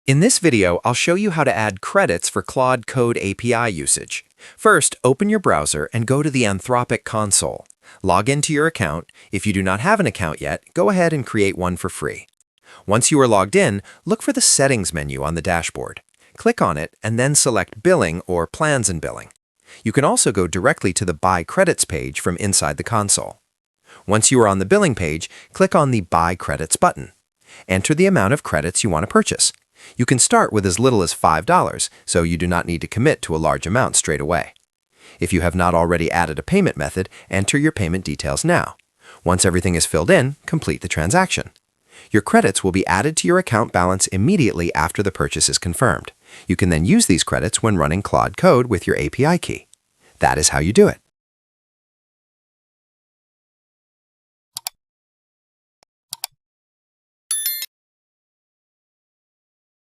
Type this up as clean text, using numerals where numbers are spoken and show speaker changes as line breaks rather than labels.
In this video, I'll show you how to add credits for Claude Code API usage. First, open your browser and go to the Anthropic Console. Log into your account. If you do not have an account yet, go ahead and create one for free. Once you are logged in, look for the Settings menu on the dashboard. Click on it and then select Billing or Plans and Billing. You can also go directly to the Buy Credits page from inside the console. Once you are on the billing page, click on the Buy Credits button. Enter the amount of credits you want to purchase. You can start with as little as $5, so you do not need to commit to a large amount straight away. If you have not already added a payment method, enter your payment details now. Once everything is filled in, complete the transaction. Your credits will be added to your account balance immediately after the purchase is confirmed. You can then use these credits when running Claude Code with your API key. That is how you do it.